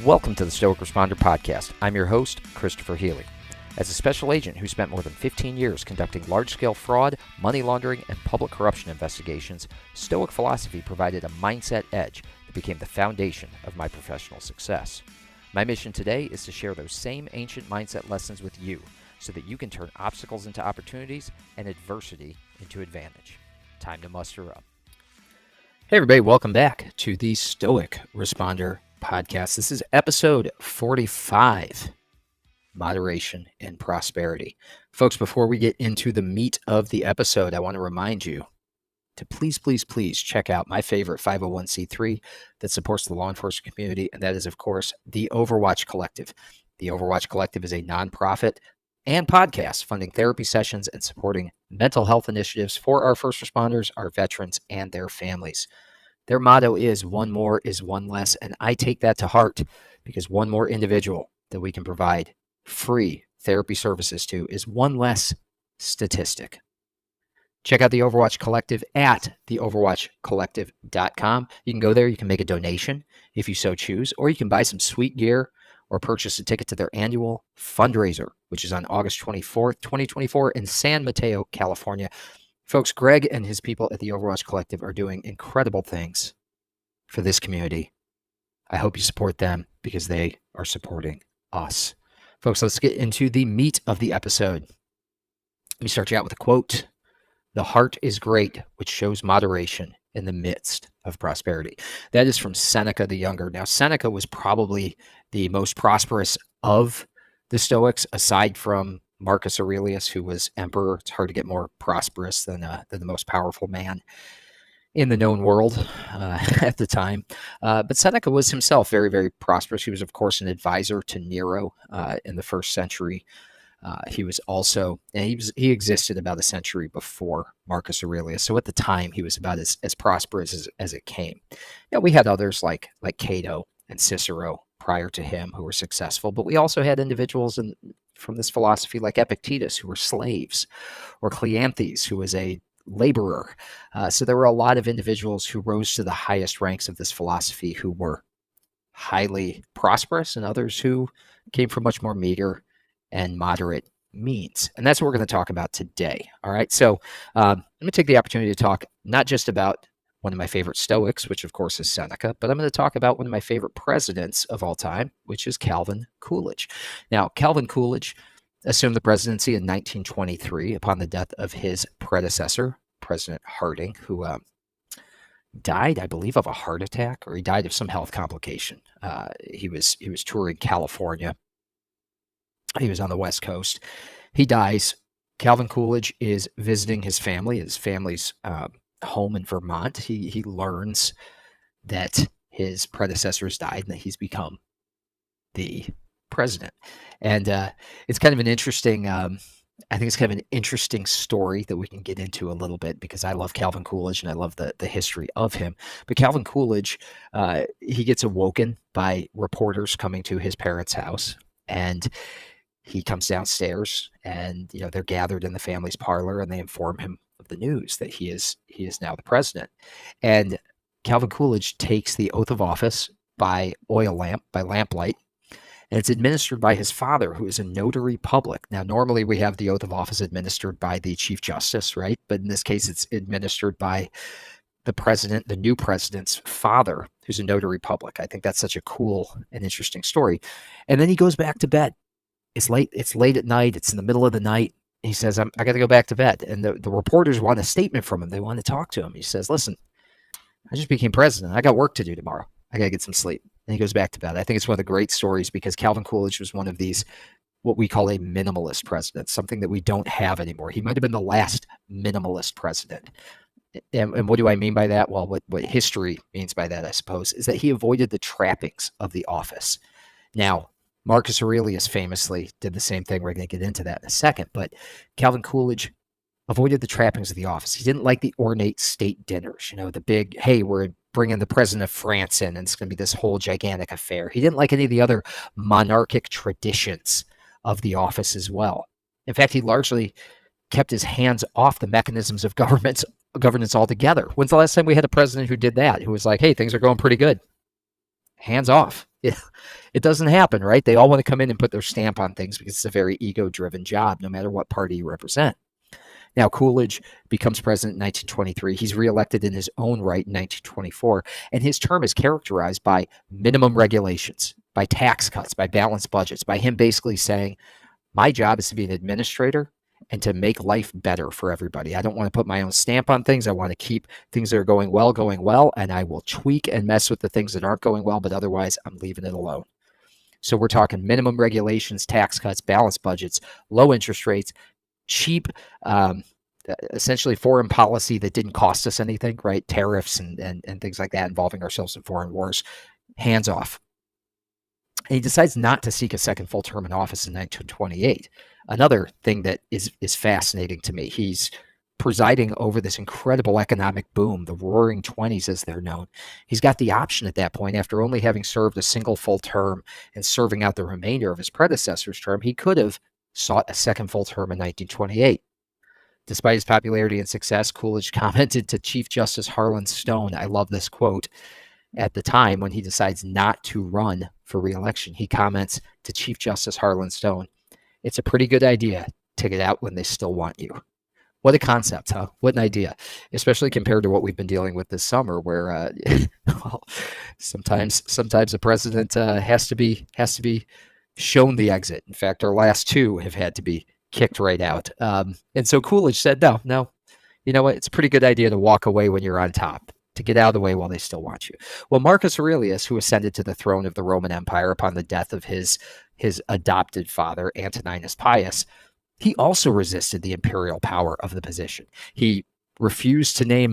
Welcome to the Stoic Responder Podcast. I'm your host, Christopher Healy. As a special agent who spent more than 15 years conducting large-scale fraud, money laundering, and public corruption investigations, Stoic philosophy provided a mindset edge that became the foundation of my professional success. My mission today is to share those same ancient mindset lessons with you so that you can turn obstacles into opportunities and adversity into advantage. Time to muster up. Hey everybody, welcome back to the Stoic Responder Podcast. This is episode 45, Moderation and Prosperity. Folks, before we get into the meat of the episode, I want to remind you to please check out my favorite 501c3 that supports the law enforcement community, and that is, of course, the Overwatch Collective. The Overwatch Collective is a nonprofit and podcast funding therapy sessions and supporting mental health initiatives for our first responders, our veterans, and their families. Their motto is one more is one less, and I take that to heart because one more individual that we can provide free therapy services to is one less statistic. Check out the Overwatch Collective at theoverwatchcollective.com. You can go there, you can make a donation if you so choose, or you can buy some sweet gear or purchase a ticket to their annual fundraiser, which is on August 24th, 2024 in San Mateo, California. Folks, Greg and his people at the Overwatch Collective are doing incredible things for this community. I hope you support them because they are supporting us. Folks, let's get into the meat of the episode. Let me start you out with a quote. "The heart is great, which shows moderation in the midst of prosperity." That is from Seneca the Younger. Now, Seneca was probably the most prosperous of the Stoics, aside from Marcus Aurelius, who was emperor. It's hard to get more prosperous than the most powerful man in the known world at the time. But Seneca was himself very, very prosperous. He was, of course, an advisor to Nero in the first century. He was also, and he existed about a century before Marcus Aurelius. So at the time, he was about as prosperous as it came. Yeah, we had others like Cato and Cicero prior to him who were successful, but we also had individuals from this philosophy like Epictetus who were slaves, or Cleanthes who was a laborer. So there were a lot of individuals who rose to the highest ranks of this philosophy who were highly prosperous, and others who came from much more meager and moderate means. And that's what we're going to talk about today. All right. So let me take the opportunity to talk not just about one of my favorite Stoics, which of course is Seneca, but I'm going to talk about one of my favorite presidents of all time, which is Calvin Coolidge. Now, Calvin Coolidge assumed the presidency in 1923 upon the death of his predecessor, President Harding, who died, I believe, of a heart attack, or he died of some health complication. He was touring California. He was on the West Coast. He dies. Calvin Coolidge is visiting his family. His family's home in Vermont. He learns that his predecessor has died and that he's become the president. And it's kind of an interesting, I think it's kind of an interesting story that we can get into a little bit because I love Calvin Coolidge and I love the history of him. But Calvin Coolidge, he gets awoken by reporters coming to his parents' house, and he comes downstairs, and they're gathered in the family's parlor, and they inform him of the news that he is now the president. And Calvin Coolidge takes the oath of office by lamplight, and it's administered by his father, who is a notary public. Now, normally we have the oath of office administered by the Chief Justice, right? But in this case, it's administered by the president, the new president's father, who's a notary public. I think that's such a cool and interesting story. And then he goes back to bed. It's late at night. It's in the middle of the night. He says, I got to go back to bed. And the reporters want a statement from him. They want to talk to him. He says, listen, I just became president. I got work to do tomorrow. I got to get some sleep. And he goes back to bed. I think it's one of the great stories because Calvin Coolidge was one of these, what we call a minimalist president, something that we don't have anymore. He might have been the last minimalist president. And what do I mean by that? Well, what history means by that, I suppose, is that he avoided the trappings of the office. Now, Marcus Aurelius famously did the same thing. We're going to get into that in a second. But Calvin Coolidge avoided the trappings of the office. He didn't like the ornate state dinners, the big, hey, we're bringing the president of France in, and it's going to be this whole gigantic affair. He didn't like any of the other monarchic traditions of the office as well. In fact, he largely kept his hands off the mechanisms of governance altogether. When's the last time we had a president who did that, who was like, hey, things are going pretty good? hands off. It doesn't happen, right? They all want to come in and put their stamp on things because it's a very ego-driven job, no matter what party you represent. Now, Coolidge becomes president in 1923. He's reelected in his own right in 1924, and his term is characterized by minimum regulations, by tax cuts, by balanced budgets, by him basically saying, my job is to be an administrator and to make life better for everybody. I don't want to put my own stamp on things. I want to keep things that are going well, and I will tweak and mess with the things that aren't going well, but otherwise I'm leaving it alone. So we're talking minimum regulations, tax cuts, balanced budgets, low interest rates, cheap, essentially foreign policy that didn't cost us anything, right? Tariffs and things like that, involving ourselves in foreign wars. Hands off. And he decides not to seek a second full term in office in 1928. Another thing that is fascinating to me, he's presiding over this incredible economic boom, the Roaring Twenties as they're known. He's got the option at that point, after only having served a single full term and serving out the remainder of his predecessor's term, he could have sought a second full term in 1928. Despite his popularity and success, Coolidge commented to Chief Justice Harlan Stone, I love this quote, at the time when he decides not to run for re-election. He comments to Chief Justice Harlan Stone, it's a pretty good idea to get out when they still want you. What a concept, huh? What an idea, especially compared to what we've been dealing with this summer, where well, sometimes a president has to be shown the exit. In fact, our last two have had to be kicked right out. And so Coolidge said, no, you know what? It's a pretty good idea to walk away when you're on top, to get out of the way while they still want you. Well, Marcus Aurelius, who ascended to the throne of the Roman Empire upon the death of his adopted father, Antoninus Pius, he also resisted the imperial power of the position. He refused to be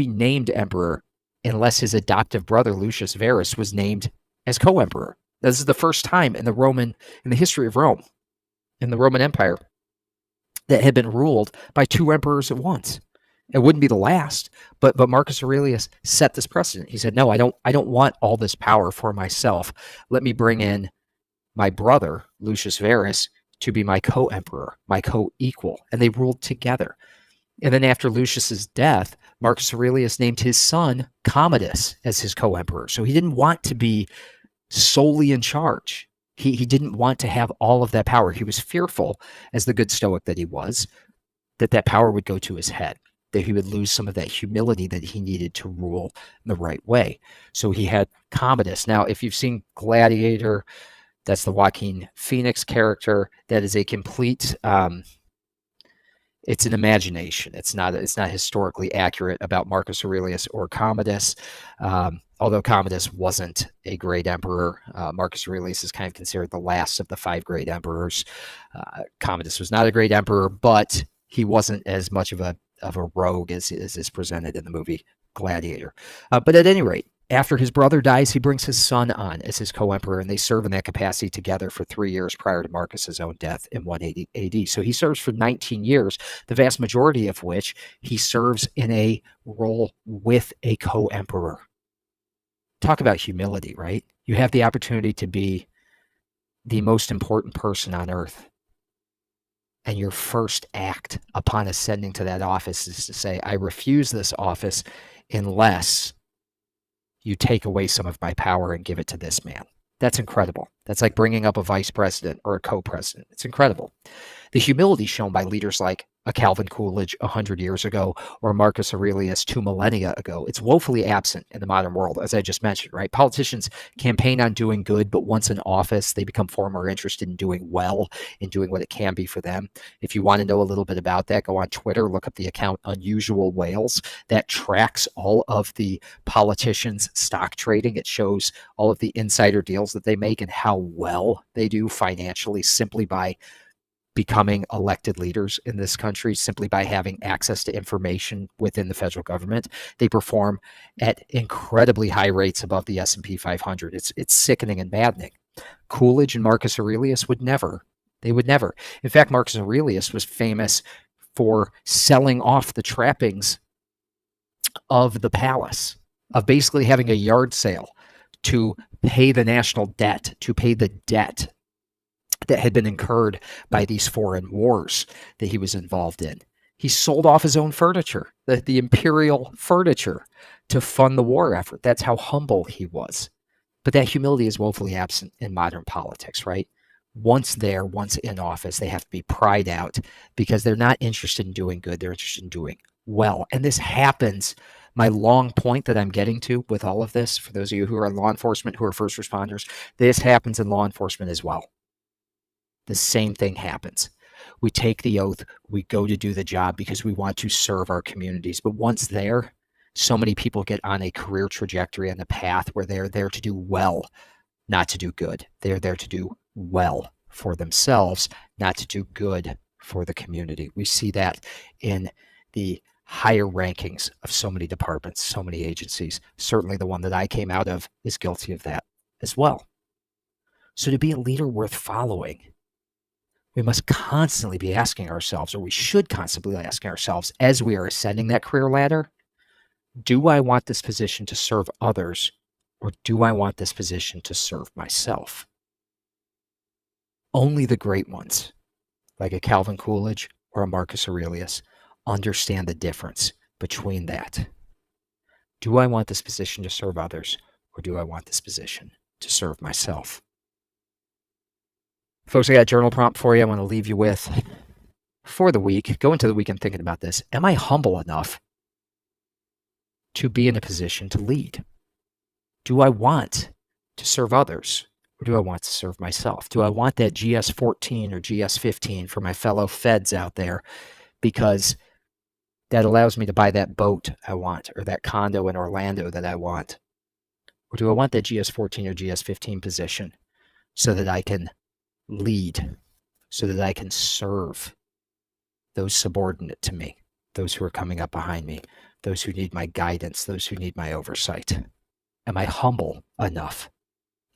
named emperor unless his adoptive brother Lucius Verus was named as co-emperor. This is the first time in the history of Rome, in the Roman Empire, that had been ruled by two emperors at once. It wouldn't be the last, but Marcus Aurelius set this precedent. He said, no, I don't want all this power for myself. Let me bring in my brother, Lucius Verus, to be my co-emperor, my co-equal. And they ruled together. And then after Lucius's death, Marcus Aurelius named his son Commodus as his co-emperor. So he didn't want to be solely in charge. He didn't want to have all of that power. He was fearful, as the good Stoic that he was, that power would go to his head, that he would lose some of that humility that he needed to rule in the right way. So he had Commodus. Now, if you've seen Gladiator, that's the Joaquin Phoenix character. That is a complete, it's an imagination. It's not historically accurate about Marcus Aurelius or Commodus. Although Commodus wasn't a great emperor, Marcus Aurelius is kind of considered the last of the five great emperors. Commodus was not a great emperor, but he wasn't as much of a rogue as is presented in the movie Gladiator. But at any rate, after his brother dies, he brings his son on as his co-emperor, and they serve in that capacity together for 3 years prior to Marcus's own death in 180 AD. So he serves for 19 years, the vast majority of which he serves in a role with a co-emperor. Talk about humility, right? You have the opportunity to be the most important person on earth. And your first act upon ascending to that office is to say, I refuse this office unless you take away some of my power and give it to this man. That's incredible. That's like bringing up a vice president or a co-president. It's incredible. The humility shown by leaders like a Calvin Coolidge 100 years ago or Marcus Aurelius 2 millennia ago, it's woefully absent in the modern world, as I just mentioned, right? Politicians campaign on doing good, but once in office, they become far more interested in doing well, in doing what it can be for them. If you want to know a little bit about that, go on Twitter, look up the account Unusual Whales that tracks all of the politicians' stock trading. It shows all of the insider deals that they make and how well they do financially simply by becoming elected leaders in this country, simply by having access to information within the federal government. They perform at incredibly high rates above the S&P 500. It's sickening and maddening. Coolidge and Marcus Aurelius would never. They would never. In fact, Marcus Aurelius was famous for selling off the trappings of the palace, of basically having a yard sale to pay the national debt, to pay the debt that had been incurred by these foreign wars that he was involved in. He sold off his own furniture, the imperial furniture, to fund the war effort. That's how humble he was. But that humility is woefully absent in modern politics, right? Once there, once in office, they have to be pried out because they're not interested in doing good. They're interested in doing well. And this happens. My long point that I'm getting to with all of this, for those of you who are in law enforcement, who are first responders, this happens in law enforcement as well. The same thing happens. We take the oath, we go to do the job because we want to serve our communities. But once there, so many people get on a career trajectory and a path where they're there to do well, not to do good. They're there to do well for themselves, not to do good for the community. We see that in the higher rankings of so many departments, so many agencies. Certainly the one that I came out of is guilty of that as well. So to be a leader worth following, we must constantly be asking ourselves, or we should constantly be asking ourselves as we are ascending that career ladder, do I want this position to serve others, or do I want this position to serve myself? Only the great ones, like a Calvin Coolidge or a Marcus Aurelius, understand the difference between that. Do I want this position to serve others, or do I want this position to serve myself? Folks, I got a journal prompt for you I want to leave you with for the week. Go into the weekend thinking about this. Am I humble enough to be in a position to lead? Do I want to serve others, or do I want to serve myself? Do I want that GS-14 or GS-15 for my fellow feds out there because that allows me to buy that boat I want or that condo in Orlando that I want? Or do I want that GS-14 or GS-15 position so that I can lead, so that I can serve those subordinate to me, those who are coming up behind me, those who need my guidance, those who need my oversight? Am I humble enough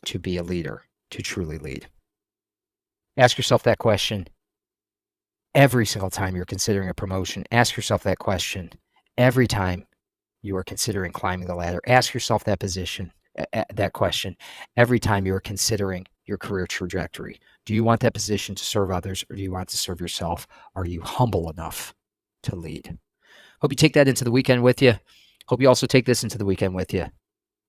to be a leader, to truly lead? Ask yourself that question every single time you're considering a promotion. Ask yourself that question every time you are considering climbing the ladder. Ask yourself that question every time you are considering your career trajectory. Do you want that position to serve others, or do you want to serve yourself? Are you humble enough to lead? Hope you take that into the weekend with you. Hope you also take this into the weekend with you.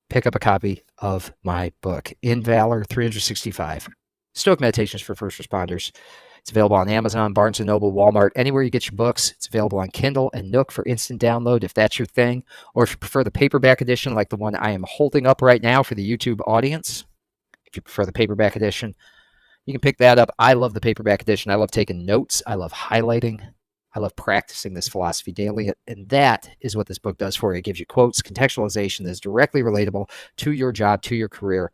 Pick up a copy of my book, In Valor 365, Stoic Meditations for First Responders. It's available on Amazon, Barnes & Noble, Walmart, anywhere you get your books. It's available on Kindle and Nook for instant download if that's your thing. Or if you prefer the paperback edition, like the one I am holding up right now for the YouTube audience, if you prefer the paperback edition, you can pick that up. I love the paperback edition. I love taking notes. I love highlighting. I love practicing this philosophy daily. And that is what this book does for you. It gives you quotes, contextualization that is directly relatable to your job, to your career,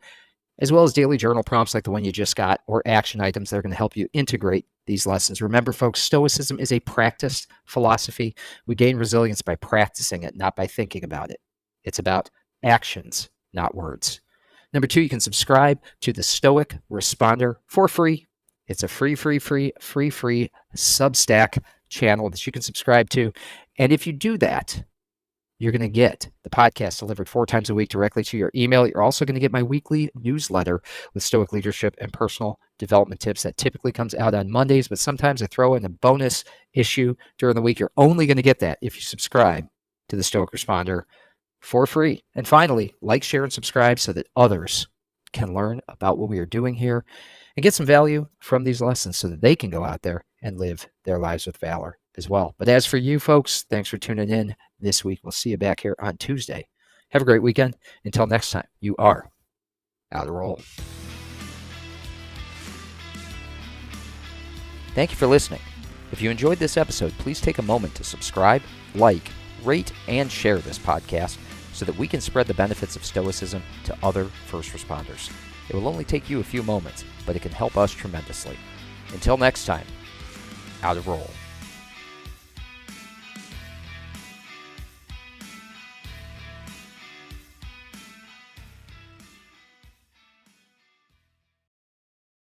as well as daily journal prompts like the one you just got, or action items that are going to help you integrate these lessons. Remember, folks, Stoicism is a practiced philosophy. We gain resilience by practicing it, not by thinking about it. It's about actions, not words. Number 2, you can subscribe to the Stoic Responder for free. It's a free Substack channel that you can subscribe to. And if you do that, you're going to get the podcast delivered 4 times a week directly to your email. You're also going to get my weekly newsletter with Stoic leadership and personal development tips that typically comes out on Mondays, but sometimes I throw in a bonus issue during the week. You're only going to get that if you subscribe to the Stoic Responder for free. And finally, like, share, and subscribe so that others can learn about what we are doing here and get some value from these lessons so that they can go out there and live their lives with valor as well. But as for you folks, thanks for tuning in this week. We'll see you back here on Tuesday. Have a great weekend. Until next time, you are out of roll. Thank you for listening. If you enjoyed this episode, please take a moment to subscribe, like, rate, and share this podcast so that we can spread the benefits of Stoicism to other first responders. It will only take you a few moments, but it can help us tremendously. Until next time, out of roll.